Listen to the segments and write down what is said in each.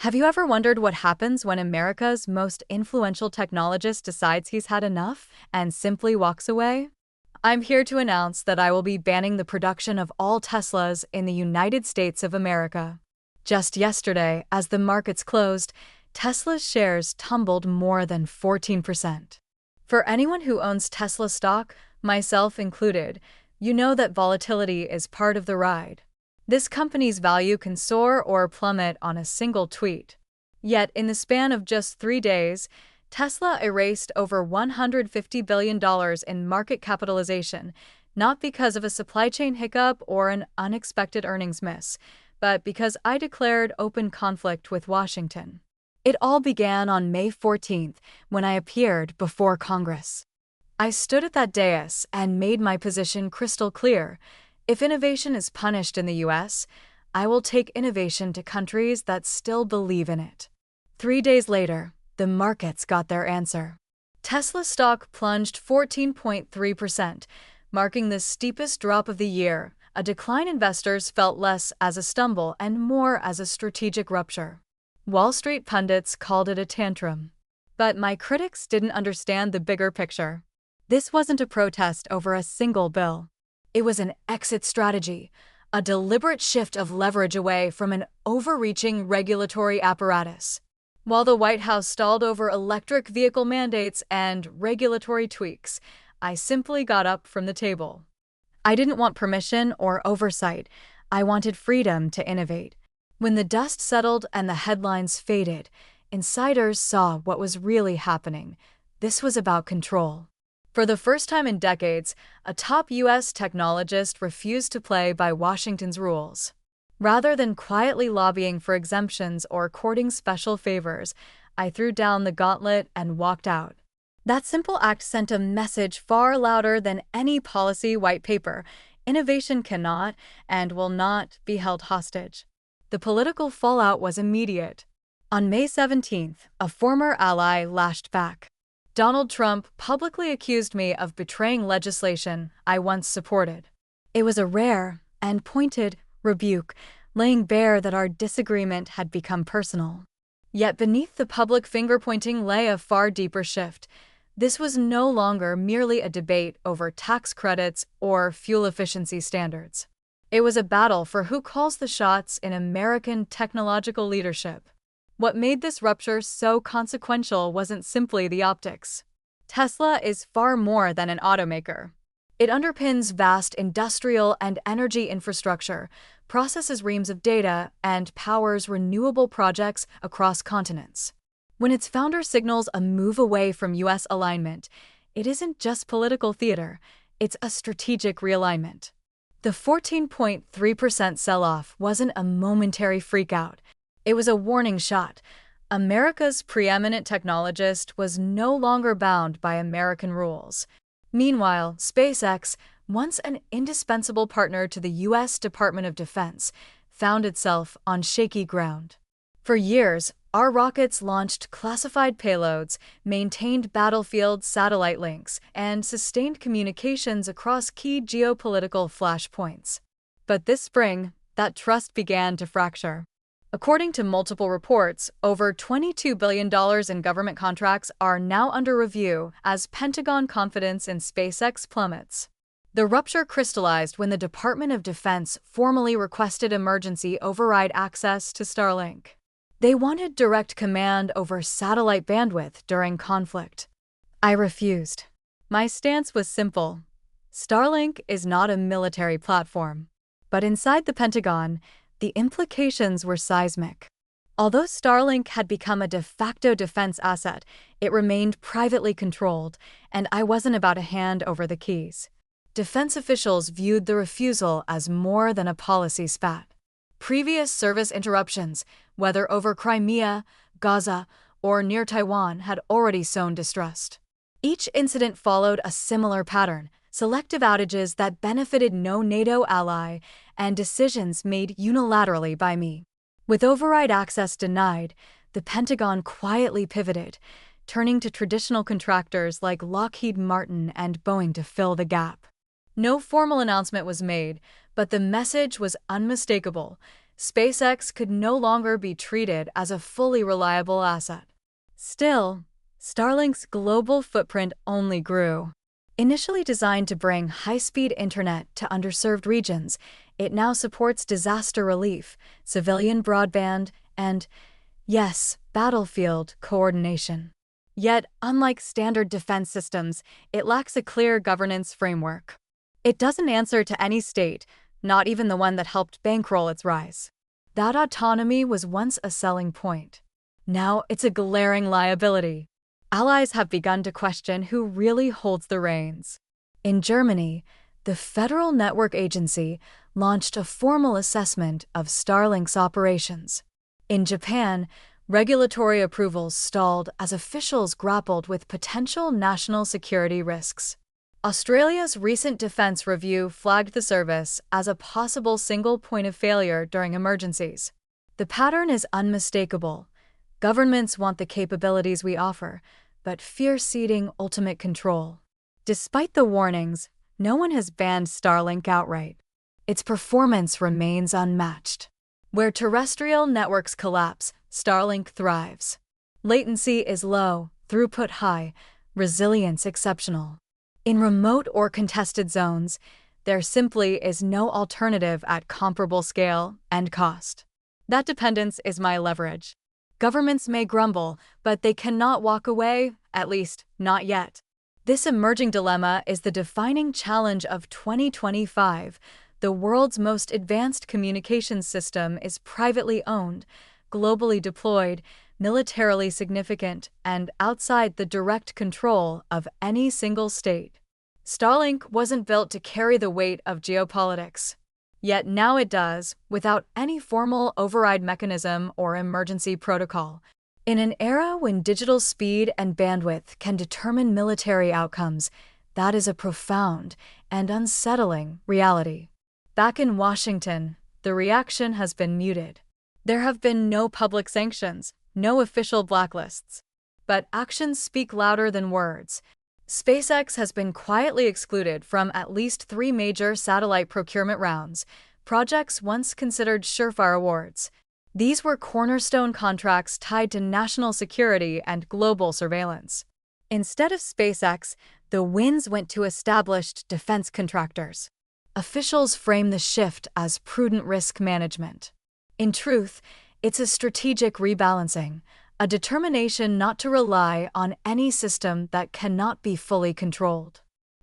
Have you ever wondered what happens when America's most influential technologist decides he's had enough and simply walks away? I'm here to announce that I will be banning the production of all Teslas in the United States of America. Just yesterday, as the markets closed, Tesla's shares tumbled more than 14%. For anyone who owns Tesla stock, myself included, you know that volatility is part of the ride. This company's value can soar or plummet on a single tweet. Yet, in the span of just 3 days, Tesla erased over $150 billion in market capitalization, not because of a supply chain hiccup or an unexpected earnings miss, but because I declared open conflict with Washington. It all began on May 14th, when I appeared before Congress. I stood at that dais and made my position crystal clear. If innovation is punished in the US, I will take innovation to countries that still believe in it. 3 days later, the markets got their answer. Tesla stock plunged 14.3%, marking the steepest drop of the year, a decline investors felt less as a stumble and more as a strategic rupture. Wall Street pundits called it a tantrum. But my critics didn't understand the bigger picture. This wasn't a protest over a single bill. It was an exit strategy, a deliberate shift of leverage away from an overreaching regulatory apparatus. While the White House stalled over electric vehicle mandates and regulatory tweaks, I simply got up from the table. I didn't want permission or oversight. I wanted freedom to innovate. When the dust settled and the headlines faded, insiders saw what was really happening. This was about control. For the first time in decades, a top U.S. technologist refused to play by Washington's rules. Rather than quietly lobbying for exemptions or courting special favors, I threw down the gauntlet and walked out. That simple act sent a message far louder than any policy white paper. Innovation cannot and will not be held hostage. The political fallout was immediate. On May 17th, a former ally lashed back. Donald Trump publicly accused me of betraying legislation I once supported. It was a rare and pointed rebuke, laying bare that our disagreement had become personal. Yet beneath the public finger-pointing lay a far deeper shift. This was no longer merely a debate over tax credits or fuel efficiency standards. It was a battle for who calls the shots in American technological leadership. What made this rupture so consequential wasn't simply the optics. Tesla is far more than an automaker. It underpins vast industrial and energy infrastructure, processes reams of data, and powers renewable projects across continents. When its founder signals a move away from U.S. alignment, it isn't just political theater, it's a strategic realignment. The 14.3% sell-off wasn't a momentary freakout. It was a warning shot. America's preeminent technologist was no longer bound by American rules. Meanwhile, SpaceX, once an indispensable partner to the U.S. Department of Defense, found itself on shaky ground. For years, our rockets launched classified payloads, maintained battlefield satellite links, and sustained communications across key geopolitical flashpoints. But this spring, that trust began to fracture. According to multiple reports, over $22 billion in government contracts are now under review as Pentagon confidence in SpaceX plummets. The rupture crystallized when the Department of Defense formally requested emergency override access to Starlink. They wanted direct command over satellite bandwidth during conflict. I refused. My stance was simple. Starlink is not a military platform. But inside the Pentagon, the implications were seismic. Although Starlink had become a de facto defense asset, it remained privately controlled, and I wasn't about to hand over the keys. Defense officials viewed the refusal as more than a policy spat. Previous service interruptions, whether over Crimea, Gaza, or near Taiwan, had already sown distrust. Each incident followed a similar pattern: selective outages that benefited no NATO ally, and decisions made unilaterally by me. With override access denied, the Pentagon quietly pivoted, turning to traditional contractors like Lockheed Martin and Boeing to fill the gap. No formal announcement was made, but the message was unmistakable. SpaceX could no longer be treated as a fully reliable asset. Still, Starlink's global footprint only grew. Initially designed to bring high-speed internet to underserved regions, it now supports disaster relief, civilian broadband, and, yes, battlefield coordination. Yet, unlike standard defense systems, it lacks a clear governance framework. It doesn't answer to any state, not even the one that helped bankroll its rise. That autonomy was once a selling point. Now it's a glaring liability. Allies have begun to question who really holds the reins. In Germany, the Federal Network Agency launched a formal assessment of Starlink's operations. In Japan, regulatory approvals stalled as officials grappled with potential national security risks. Australia's recent defense review flagged the service as a possible single point of failure during emergencies. The pattern is unmistakable. Governments want the capabilities we offer, but fear ceding ultimate control. Despite the warnings, no one has banned Starlink outright. Its performance remains unmatched. Where terrestrial networks collapse, Starlink thrives. Latency is low, throughput high, resilience exceptional. In remote or contested zones, there simply is no alternative at comparable scale and cost. That dependence is my leverage. Governments may grumble, but they cannot walk away, at least not yet. This emerging dilemma is the defining challenge of 2025. The world's most advanced communications system is privately owned, globally deployed, militarily significant, and outside the direct control of any single state. Starlink wasn't built to carry the weight of geopolitics. Yet now it does, without any formal override mechanism or emergency protocol. In an era when digital speed and bandwidth can determine military outcomes, that is a profound and unsettling reality. Back in Washington, the reaction has been muted. There have been no public sanctions, no official blacklists. But actions speak louder than words. SpaceX has been quietly excluded from at least 3 major satellite procurement rounds, projects once considered surefire awards. These were cornerstone contracts tied to national security and global surveillance. Instead of SpaceX, the wins went to established defense contractors. Officials frame the shift as prudent risk management. In truth, it's a strategic rebalancing, a determination not to rely on any system that cannot be fully controlled.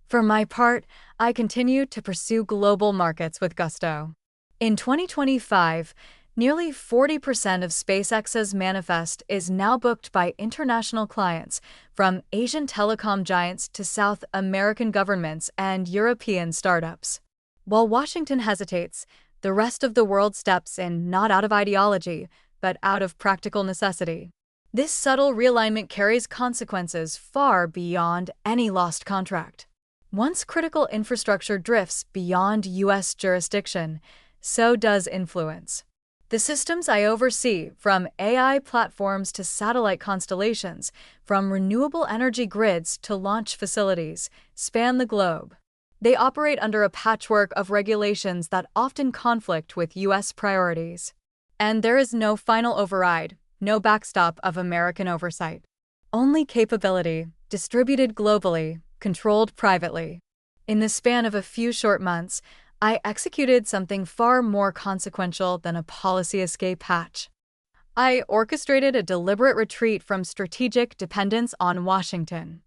For my part, I continue to pursue global markets with gusto. In 2025, nearly 40% of SpaceX's manifest is now booked by international clients, from Asian telecom giants to South American governments and European startups. While Washington hesitates, the rest of the world steps in not out of ideology, but out of practical necessity. This subtle realignment carries consequences far beyond any lost contract. Once critical infrastructure drifts beyond U.S. jurisdiction, so does influence. The systems I oversee, from AI platforms to satellite constellations, from renewable energy grids to launch facilities, span the globe. They operate under a patchwork of regulations that often conflict with U.S. priorities. And there is no final override, no backstop of American oversight. Only capability, distributed globally, controlled privately. In the span of a few short months, I executed something far more consequential than a policy escape hatch. I orchestrated a deliberate retreat from strategic dependence on Washington.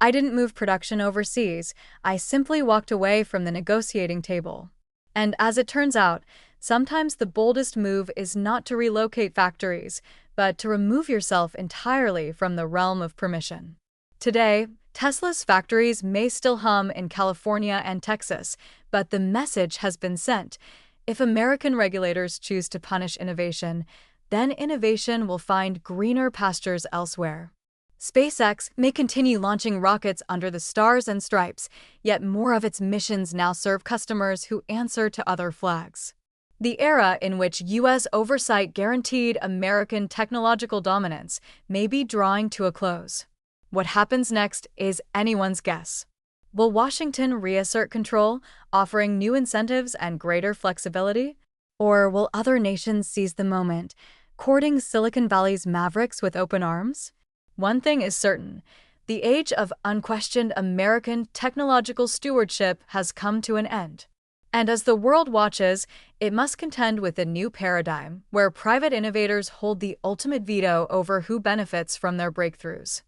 I didn't move production overseas, I simply walked away from the negotiating table. And as it turns out, sometimes the boldest move is not to relocate factories, but to remove yourself entirely from the realm of permission. Today, Tesla's factories may still hum in California and Texas, but the message has been sent. If American regulators choose to punish innovation, then innovation will find greener pastures elsewhere. SpaceX may continue launching rockets under the stars and stripes, yet more of its missions now serve customers who answer to other flags. The era in which U.S. oversight guaranteed American technological dominance may be drawing to a close. What happens next is anyone's guess. Will Washington reassert control, offering new incentives and greater flexibility? Or will other nations seize the moment, courting Silicon Valley's mavericks with open arms? One thing is certain. The age of unquestioned American technological stewardship has come to an end. And as the world watches, it must contend with a new paradigm where private innovators hold the ultimate veto over who benefits from their breakthroughs.